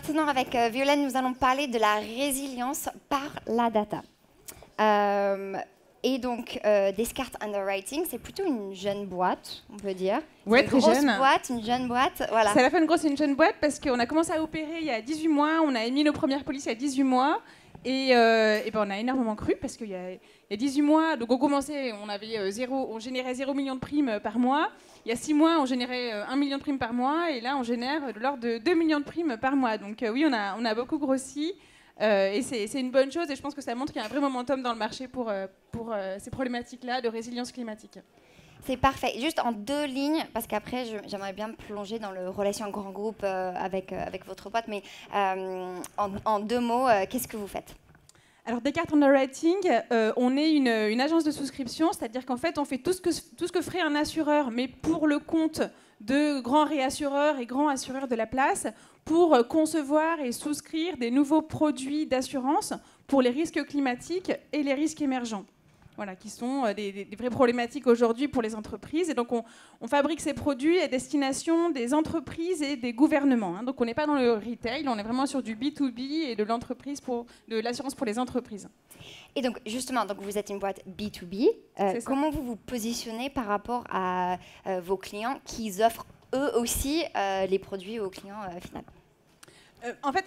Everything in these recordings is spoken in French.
Maintenant, avec Violaine, nous allons parler de la résilience par la data. Et donc, Descartes Underwriting, c'est plutôt une jeune boîte, on peut dire. Ouais, très jeune. Une jeune boîte, voilà. C'est à la fois une grosse et une jeune boîte parce qu'on a commencé à opérer il y a 18 mois, on a émis nos premières polices il y a 18 mois. Et ben on a énormément cru parce qu'il y a 18 mois, donc on commençait, on générait 0 million de primes par mois. Il y a 6 mois, on générait 1 million de primes par mois. Et là, on génère de l'ordre de 2 millions de primes par mois. Donc oui, on a beaucoup grossi. Et c'est une bonne chose. Et je pense que ça montre qu'il y a un vrai momentum dans le marché pour ces problématiques-là de résilience climatique. C'est parfait. Juste en 2 lignes, parce qu'après, j'aimerais bien me plonger dans le relation grand groupe avec votre boîte. Mais en 2 mots, qu'est-ce que vous faites ? Alors, Descartes Underwriting, on est une agence de souscription, c'est-à-dire qu'en fait, on fait tout ce que ferait un assureur, mais pour le compte de grands réassureurs et grands assureurs de la place, pour concevoir et souscrire des nouveaux produits d'assurance pour les risques climatiques et les risques émergents. Voilà, qui sont des vraies problématiques aujourd'hui pour les entreprises. Et donc, on fabrique ces produits à destination des entreprises et des gouvernements. Hein. Donc, on n'est pas dans le retail, on est vraiment sur du B2B et de l'assurance pour les entreprises. Et donc, justement, vous êtes une boîte B2B. Comment vous vous positionnez par rapport à vos clients qui offrent eux aussi les produits aux clients finaux ? En fait,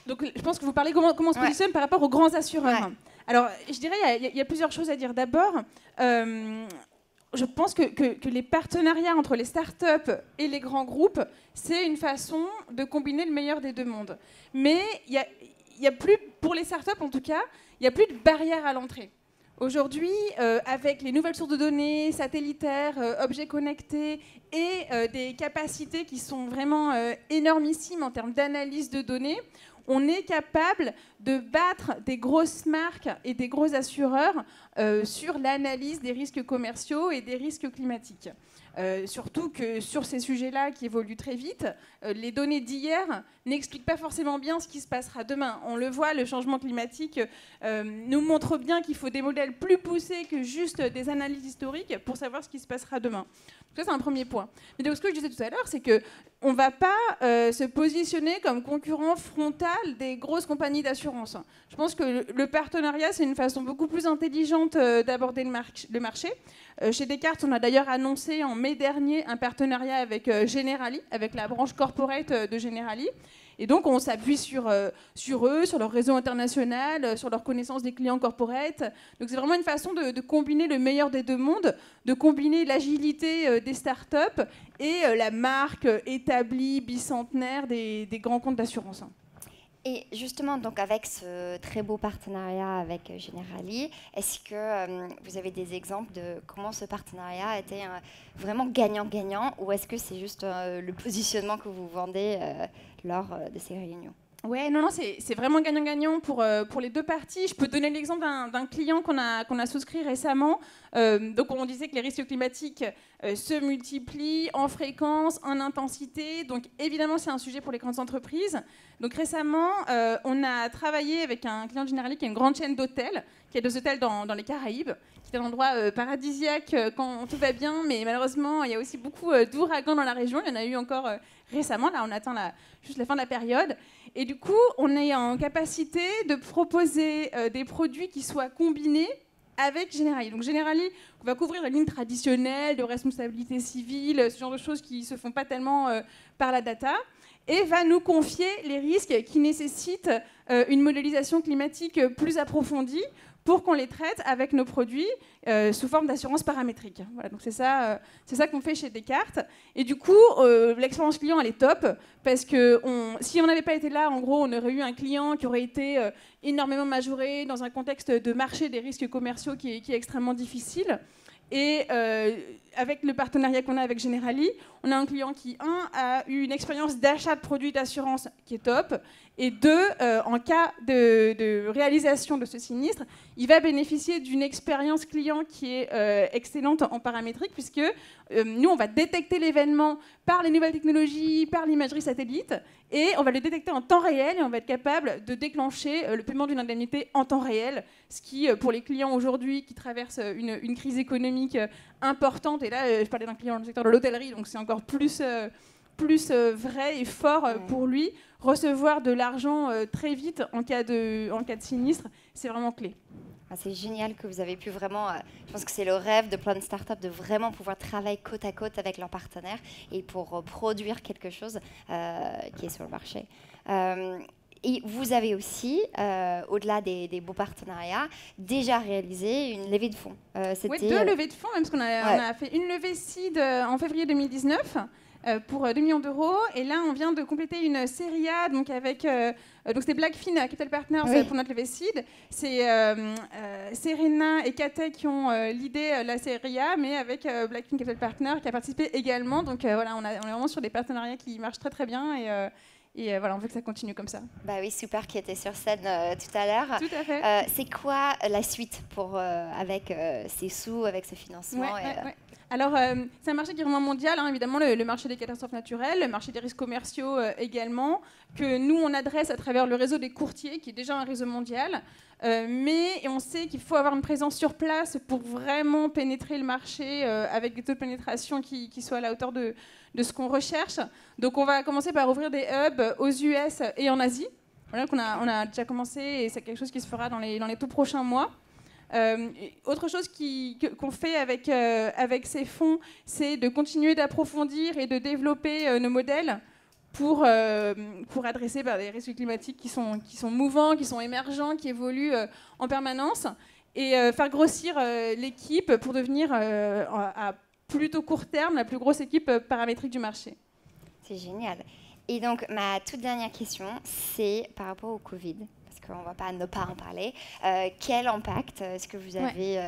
donc, je pense que vous parlez comment on se positionne par rapport aux grands assureurs. Ouais. Alors, je dirais il y a plusieurs choses à dire. D'abord, je pense que les partenariats entre les startups et les grands groupes, c'est une façon de combiner le meilleur des deux mondes. Mais il y a plus, pour les startups en tout cas, il n'y a plus de barrière à l'entrée. Aujourd'hui, avec les nouvelles sources de données, satellitaires, objets connectés et des capacités qui sont vraiment énormissimes en termes d'analyse de données, on est capable de battre des grosses marques et des gros assureurs sur l'analyse des risques commerciaux et des risques climatiques. Surtout que sur ces sujets-là qui évoluent très vite, les données d'hier n'expliquent pas forcément bien ce qui se passera demain. On le voit, le changement climatique nous montre bien qu'il faut des modèles plus poussés que juste des analyses historiques pour savoir ce qui se passera demain. Donc ça, c'est un premier point. Mais donc, ce que je disais tout à l'heure, c'est qu'on ne va pas se positionner comme concurrent frontal des grosses compagnies d'assurance. Je pense que le partenariat, c'est une façon beaucoup plus intelligente d'aborder le marché. Chez Descartes, on a d'ailleurs annoncé en mai dernier un partenariat avec Generali, avec la branche corporate de Generali. Et donc, on s'appuie sur eux, sur leur réseau international, sur leur connaissance des clients corporate. Donc, c'est vraiment une façon de combiner le meilleur des deux mondes, de combiner l'agilité des startups et la marque établie, bicentenaire des grands comptes d'assurance. Et justement, donc avec ce très beau partenariat avec Generali, est-ce que vous avez des exemples de comment ce partenariat a été vraiment gagnant-gagnant, ou est-ce que c'est juste le positionnement que vous vendez lors de ces réunions ? Ouais, non, c'est vraiment gagnant-gagnant pour les deux parties. Je peux donner l'exemple d'un client qu'on a souscrit récemment. Donc, on disait que les risques climatiques se multiplient en fréquence, en intensité. Donc, évidemment, c'est un sujet pour les grandes entreprises. Donc, récemment, on a travaillé avec un client de Generali qui est une grande chaîne d'hôtels, qui a des hôtels dans les Caraïbes, qui est un endroit paradisiaque quand tout va bien. Mais malheureusement, il y a aussi beaucoup d'ouragans dans la région. Il y en a eu encore récemment. Là, on attend juste la fin de la période. Et du coup, on est en capacité de proposer des produits qui soient combinés avec Generali. Donc Generali va couvrir la ligne traditionnelle de responsabilité civile, ce genre de choses qui ne se font pas tellement par la data, et va nous confier les risques qui nécessitent une modélisation climatique plus approfondie pour qu'on les traite avec nos produits sous forme d'assurance paramétrique. Voilà, donc c'est ça qu'on fait chez Descartes. Et du coup, l'expérience client, elle est top, parce que si on n'avait pas été là, en gros, on aurait eu un client qui aurait été énormément majoré dans un contexte de marché des risques commerciaux qui est extrêmement difficile. Et avec le partenariat qu'on a avec Generali, on a un client qui, a eu une expérience d'achat de produits d'assurance qui est top, et 2, en cas de réalisation de ce sinistre, il va bénéficier d'une expérience client qui est excellente en paramétrique, puisque nous, on va détecter l'événement par les nouvelles technologies, par l'imagerie satellite, et on va le détecter en temps réel, et on va être capable de déclencher le paiement d'une indemnité en temps réel, ce qui, pour les clients aujourd'hui qui traversent une crise économique importante, et là, je parlais d'un client dans le secteur de l'hôtellerie, donc c'est encore plus plus vrai et fort pour lui. Recevoir de l'argent très vite en cas de sinistre, c'est vraiment clé. C'est génial que vous avez pu vraiment, je pense que c'est le rêve de plein de startups, de vraiment pouvoir travailler côte à côte avec leurs partenaires et pour produire quelque chose qui est sur le marché. Et vous avez aussi, au-delà des beaux partenariats, déjà réalisé une levée de fonds. Oui, 2 levées de fonds, même parce qu'on a fait une levée seed en février 2019 pour 2 millions d'euros. Et là, on vient de compléter une série A, donc avec... donc c'était Blackfin Capital Partners pour notre levée seed. C'est Serena et Kate qui ont l'idée la série A, mais avec Blackfin Capital Partners qui a participé également. Donc voilà, on est vraiment sur des partenariats qui marchent très très bien et voilà, on veut que ça continue comme ça. Bah oui, super, qui était sur scène tout à l'heure. Tout à fait. C'est quoi la suite avec ces sous, avec ce financement Alors, c'est un marché qui est vraiment mondial, hein, évidemment, le marché des catastrophes naturelles, le marché des risques commerciaux également, que nous, on adresse à travers le réseau des courtiers, qui est déjà un réseau mondial. Mais on sait qu'il faut avoir une présence sur place pour vraiment pénétrer le marché avec des taux de pénétration qui soient à la hauteur de ce qu'on recherche. Donc, on va commencer par ouvrir des hubs aux US et en Asie. Voilà, on a déjà commencé et c'est quelque chose qui se fera dans les tout prochains mois. Autre chose qu'on fait avec ces fonds, c'est de continuer d'approfondir et de développer nos modèles pour adresser des risques climatiques qui sont mouvants, qui sont émergents, qui évoluent en permanence, et faire grossir l'équipe pour devenir à plutôt court terme la plus grosse équipe paramétrique du marché. C'est génial. Et donc, ma toute dernière question, c'est par rapport au Covid. Qu'on ne va pas ne pas en parler. Quel impact est-ce que vous avez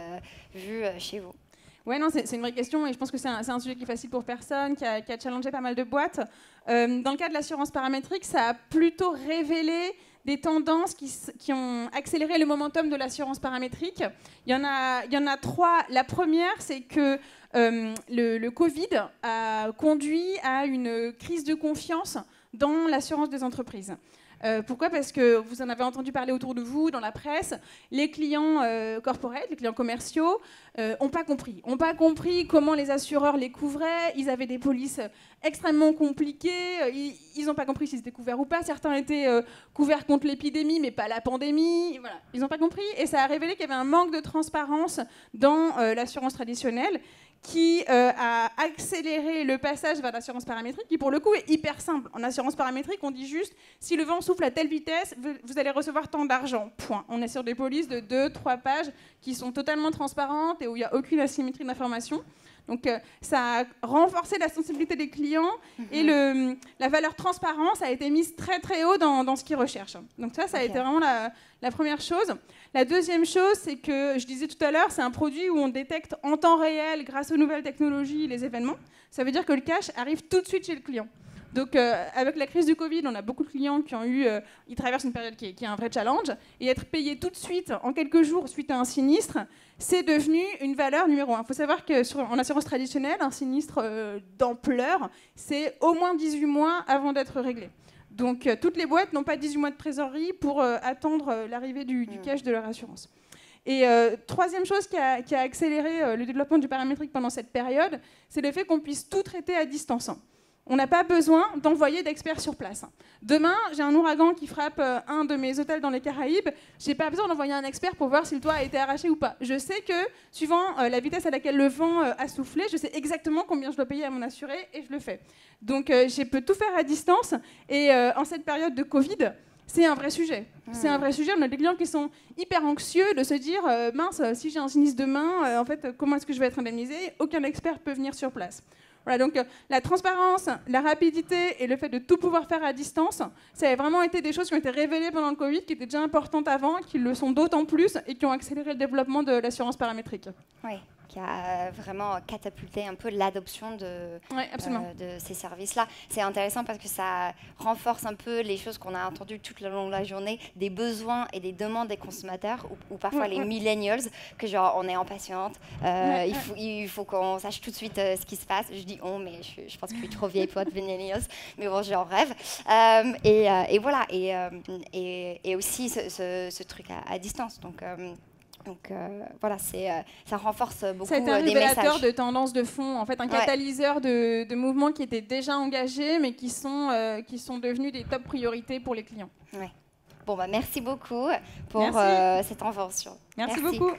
vu chez vous? Oui, non, c'est une vraie question et je pense que c'est un sujet qui est facile pour personne, qui a challengé pas mal de boîtes. Dans le cas de l'assurance paramétrique, ça a plutôt révélé des tendances qui ont accéléré le momentum de l'assurance paramétrique. Il y en a 3. La première, c'est que le Covid a conduit à une crise de confiance dans l'assurance des entreprises. Pourquoi ? Parce que vous en avez entendu parler autour de vous, dans la presse, les clients corporate, les clients commerciaux, n'ont pas compris comment les assureurs les couvraient. Ils avaient des polices extrêmement compliquées. Ils n'ont pas compris s'ils étaient couverts ou pas. Certains étaient couverts contre l'épidémie, mais pas la pandémie. Voilà. Ils n'ont pas compris. Et ça a révélé qu'il y avait un manque de transparence dans l'assurance traditionnelle, qui a accéléré le passage vers l'assurance paramétrique, qui pour le coup est hyper simple. En assurance paramétrique, on dit juste, si le vent souffle à telle vitesse, vous allez recevoir tant d'argent, point. On est sur des polices de 2-3 pages qui sont totalement transparentes et où il n'y a aucune asymétrie d'information. Donc ça a renforcé la sensibilité des clients et la valeur transparence a été mise très très haut dans ce qu'ils recherchent. Donc ça a été vraiment la première chose. La deuxième chose, c'est que, je disais tout à l'heure, c'est un produit où on détecte en temps réel, grâce aux nouvelles technologies, les événements. Ça veut dire que le cash arrive tout de suite chez le client. Donc, avec la crise du Covid, on a beaucoup de clients qui ont ils traversent une période qui est un vrai challenge. Et être payé tout de suite, en quelques jours, suite à un sinistre, c'est devenu une valeur numéro 1. Il faut savoir qu'en assurance traditionnelle, un sinistre d'ampleur, c'est au moins 18 mois avant d'être réglé. Donc, toutes les boîtes n'ont pas 18 mois de trésorerie pour attendre l'arrivée du cash de leur assurance. Et troisième chose qui a accéléré le développement du paramétrique pendant cette période, c'est le fait qu'on puisse tout traiter à distance. On n'a pas besoin d'envoyer d'experts sur place. Demain, j'ai un ouragan qui frappe un de mes hôtels dans les Caraïbes. Je n'ai pas besoin d'envoyer un expert pour voir si le toit a été arraché ou pas. Je sais que, suivant la vitesse à laquelle le vent a soufflé, je sais exactement combien je dois payer à mon assuré et je le fais. Donc, je peux tout faire à distance. Et en cette période de Covid, c'est un vrai sujet. C'est un vrai sujet. On a des clients qui sont hyper anxieux de se dire mince, si j'ai un sinistre demain, en fait, comment est-ce que je vais être indemnisé ? Aucun expert peut venir sur place. Voilà, donc la transparence, la rapidité et le fait de tout pouvoir faire à distance, ça a vraiment été des choses qui ont été révélées pendant le Covid, qui étaient déjà importantes avant, qui le sont d'autant plus et qui ont accéléré le développement de l'assurance paramétrique. Oui, qui a vraiment catapulté un peu l'adoption de ces services-là. C'est intéressant parce que ça renforce un peu les choses qu'on a entendues toute le long de la journée, des besoins et des demandes des consommateurs, ou parfois les millennials, que genre on est impatiente, il faut qu'on sache tout de suite ce qui se passe. Je dis on, mais je pense que je suis trop vieille pour être millennials, mais bon, j'en rêve. Et voilà, et aussi ce truc à distance. Donc, Donc voilà, ça renforce beaucoup C'est un des révélateur messages. de tendances de fond, en fait, un catalyseur de mouvements qui étaient déjà engagés, mais qui sont devenus des top priorités pour les clients. Ouais. Bon, bah, merci beaucoup pour cette invention. Merci beaucoup.